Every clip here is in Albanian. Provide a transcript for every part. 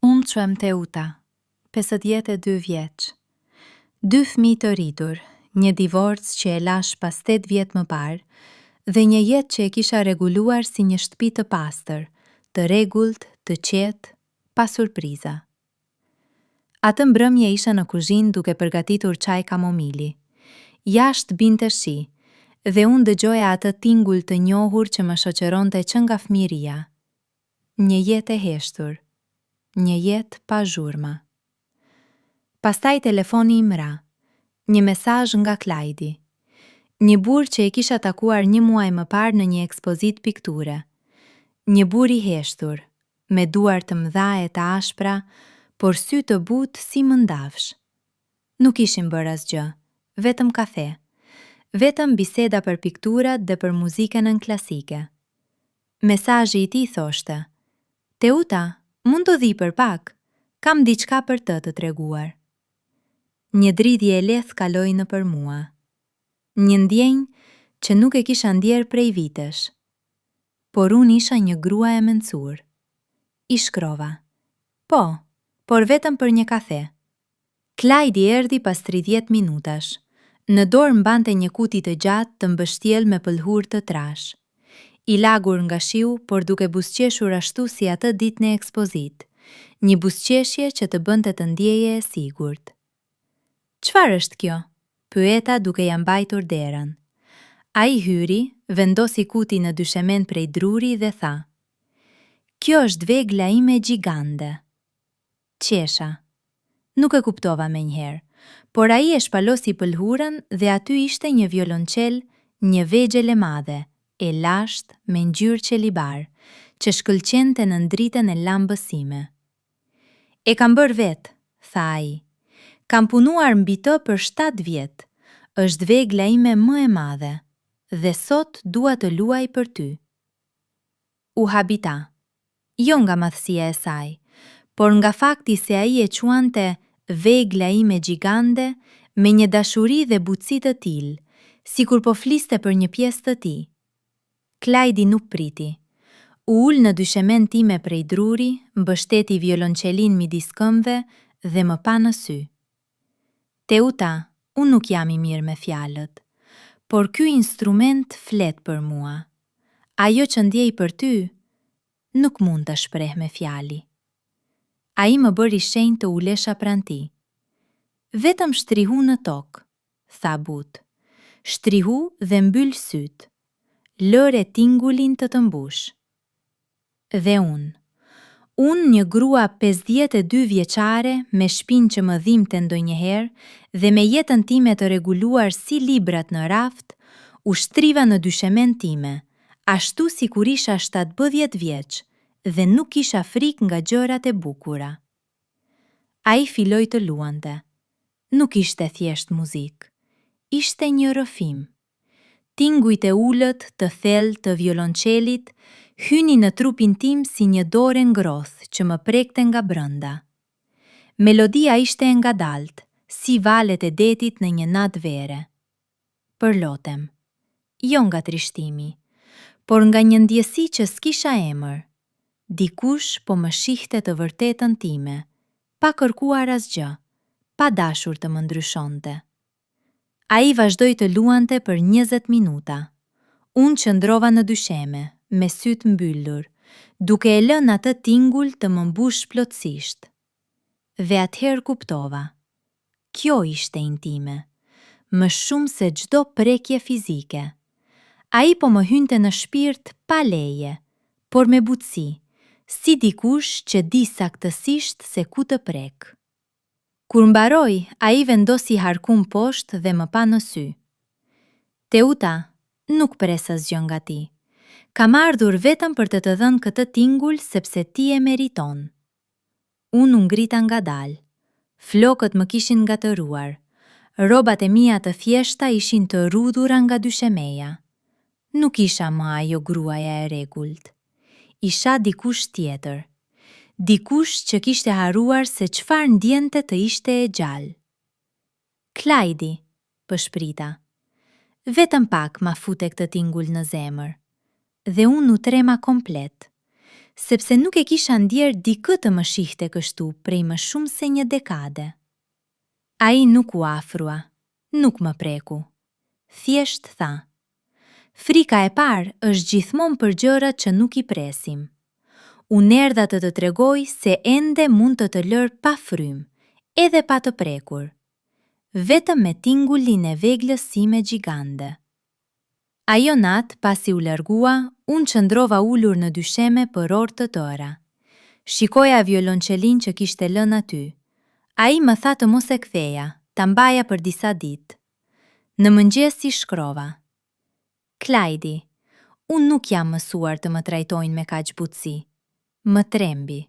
Unë quem Teuta, 52 vjeç. 2 fëmijë të rritur, një divorc që e lash pas 8 vjet më parë, dhe një jetë që e kisha reguluar si një shtëpi të pastër, të rregullt, të qetë, pa surpriza. Atë mbrëmje isha në kuzhinë duke përgatitur çaj kamomili. Jashtë binte shi, dhe unë dëgjoja atë tingull të njohur që më shoqëronte që nga fëmijëria. Një jetë e heshtur, një jetë pa zhurma. Pastaj telefoni im ra, një mesazh nga Klajdi. Një burr që e kisha takuar një muaj më parë në një ekspozitë pikture. Një burr i heshtur, me duar të mëdha e të ashpra, por sy të butë si mëndafsh. Nuk ishim bërë asgjë, vetëm kafe, vetëm biseda për pikturat dhe për muzikën klasike. Mesazhi i tij thoshte: "Teuta, mund të dhipër pak? Kam diçka për të treguar." Një dridhje e lehtë kaloi nëpër mua. Një ndjenjë që nuk e kisha ndjerë prej vitesh. Por unë isha një grua e mencur. I shkrova: "Po, por vetëm për një kafe." Klajdi erdhi pas 30 minutash. Në dorë mbante një kuti të gjatë të mbështjel me pëlhur të trash. I lagur nga shiu, por duke buzëqeshur ashtu si atë ditën e ekspozitë. Një buzëqeshje që të bënte të ndjeje e sigurt. "Çfarë është kjo?" pyeta duke ja mbajtur derën. Ai hyri, vendosi kuti në dyshemen prej druri dhe tha: "Kjo është vegla ime gjigande." Qesha. Nuk e kuptova menjëherë, por ai e shpalosi pëlhurën dhe aty ishte një violonçel, një vegjël e madhe, e lashtë me ngjyrë qelibar, që shkëlqente në dritën e llambës sime. "E kam bërë vetë," tha ai. "Kam punuar mbi të për 7 vjet. Është vegla ime më e madhe, dhe sot dua të luaj për ty." U habita, jo nga madhësia e saj, por nga fakti se ai e quante vegla ime gjigande me një dashuri dhe butësi të tillë, sikur po fliste për një pjesë të tij. Klajdi nuk priti. U ul në dyshemen time prej druri, mbështeti violonçelin midis këmbëve dhe më pa në sy. "Teuta, unë nuk jam i mirë me fjalët, por ky instrument flet për mua. Ajo që ndjej për ty, nuk mund të shpreh me fjali." Ai më bëri shenjë të ulesha pranë tij. "Vetëm shtrihu në tokë," tha butë. "Shtrihu dhe mbyll sytë. Lëre tingullin të mbush." Dhe unë një grua 52 vjeçare me shpinë që më dhimbte ndonjëherë dhe me jetën time të reguluar si librat në raft, u shtriva në dyshemen time, ashtu si kur isha 17 vjeç dhe nuk isha frikë nga gjërat e bukura. Ai filloi të luante. Nuk ishte thjesht muzikë, ishte një rrëfim. Tingujt e ulët të thellë të violonçelit hyni në trupin tim si një dorë ngrothë që më prekte nga brenda. Melodia ishte e ngadalt, si valet e detit në një natë vere. Përlotem, jo nga trishtimi, por nga një ndjesi që s'kisha emër. Dikush po më shihte të vërtetën time, pa kërkuar asgjë, pa dashur të më ndryshonte. Ai vazhdoi të luante për 20 minuta. Unë qëndrova në dysheme, me sytë mbyllur, duke e lënë atë tingull të më mbush plotësisht. Dhe atëherë kuptova. Kjo ishte intime, më shumë se çdo prekje fizike. Ai po më hynte në shpirt pa leje, por me butësi, si dikush që di saktësisht se ku të prek. Kur mbaroi, ai vendosi harkun poshtë dhe më pa në sy. "Teuta, nuk pres asgjë nga ti. Kam ardhur vetëm për të dhënë këtë tingull sepse ti e meriton." Unë u ngrita ngadalë. Flokët më kishin ngatëruar. Rrobat e mia të thjeshta ishin të rrudhura nga dyshemeja. Nuk isha më ajo gruaja e rregullt. Isha dikush tjetër. Dikush që kishte haruar se çfarë ndjente të ishte e gjallë. "Klajdi," pëshprita. Vetëm pak ma fute këtë tingull në zemër. dhe unë u trema komplet, sepse nuk e kisha ndjerë dikë të më shihte kështu prej më shumë se një dekade. Ai nuk u afrua, nuk më preku. Thjesht tha: "Frika e parë është gjithmonë për gjërat që nuk i presim. Unë erdha të tregoj se ende mund të lër pa frymë, edhe pa të prekur. Vetëm me tingullin e veglës sime gjigande." Ajo natë, pasi u largua, unë qëndrova ulur në dysheme për orë të tëra. Shikoja violoncelin që kishte lënë aty. Ai më tha të mos e ktheja, ta mbaja për disa ditë. Në mëngjes si shkrova: "Klajdi, unë nuk jam mësuar të më trajtojnë me kaq butësi. Më trembi.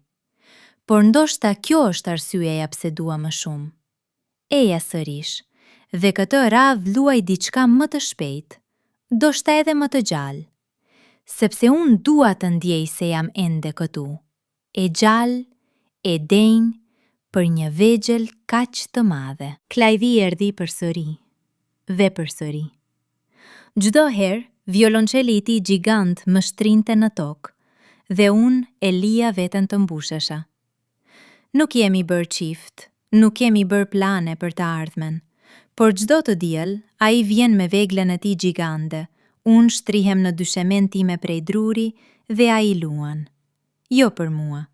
Por ndoshta kjo është arsyeja pse dua më shumë. Eja sërish, dhe këtë radhë luaj diçka më të shpejtë, ndoshta edhe më të gjallë. Sepse unë dua të ndjej se jam ende këtu, e gjallë, e denjë, për një vegjël kaq të madhe." Klajdi erdhi përsëri, dhe përsëri. Çdo herë, violonceli i tij gjigant më shtrinte në tokë, dhe unë e lija veten të mbushesha. Nuk jemi bërë qift, nuk kemi bërë plane për të ardhmen, por çdo të diel, ai vjen me veglën e tij gjigande, unë shtrihem në dyshemen time prej druri dhe ai luan. Jo për mua,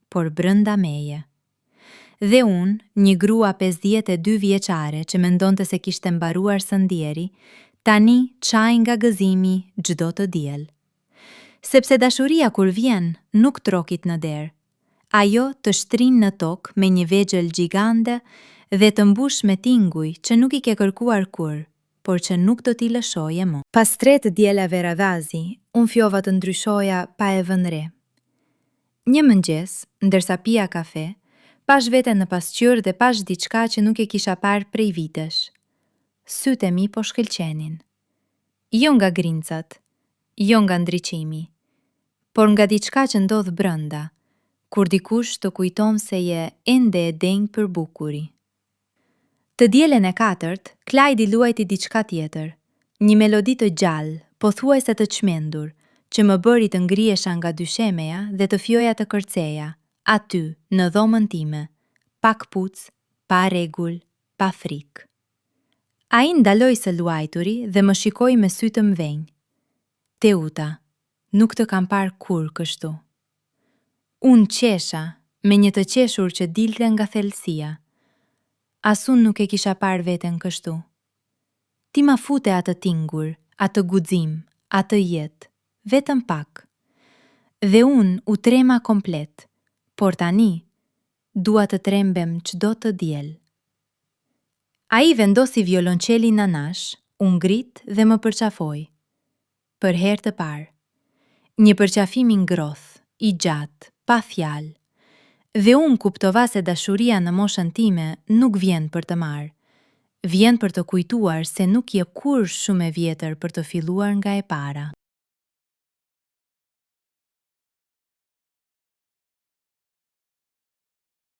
por brënda meje. Dhe unë, një grua 52 vjeçare që mendonte se kishte mbaruar së ndjeri, tani çaj nga gëzimi çdo të diel. Sepse dashuria kur vjen, nuk trokit në derë. Ajo të shtrin në tokë me një vegjël gjigande dhe të mbush me tinguj që nuk i ke kërkuar kur, por që nuk do t'i lëshoje më. Pas 3 dielave radhazi, unë fjova të ndryshoja pa e vënë re. Një mëngjes, ndërsa pija kafe, pash veten në pasqyrë dhe pash diçka që nuk e kisha parë prej vitesh. Sytë e mi po shkëlqenin. Jo nga grincat, jo nga ndriqimi, por nga diçka që ndodh brënda, kur dikush të kujton se je ende e denjë për bukuri. Të dielen e 4, Klajdi luajti diçka tjetër, një melodi të gjallë, pothuajse të çmendur, që më bëri të ngrihesha nga dyshemeja dhe të fjoja të kërceja, aty, në dhomën time, pa kpuc, pa rregull, pa frikë. Ai ndaloi së luajturi dhe më shikoi me sy të mvenjë. "Teuta, nuk të kam parë kur kështu." Unë qesha, me një të qeshur që dilte nga thellësia. As unë nuk e kisha parë veten kështu. Ti ma fute atë tingur, atë guxim, atë jetë, vetëm pak. Dhe unë u trema komplet, por tani dua të trembem çdo të diel. Ai vendosi violoncelin në nash, u ngrit dhe më përqafoi. Për herë të parë. Një përqafim i ngroth, i gjatë, pa fjalë. Dhe unë kuptova se dashuria në moshën time nuk vjen për të marrë. Vjen për të kujtuar se nuk je kur shumë e vjetër për të filluar nga e para.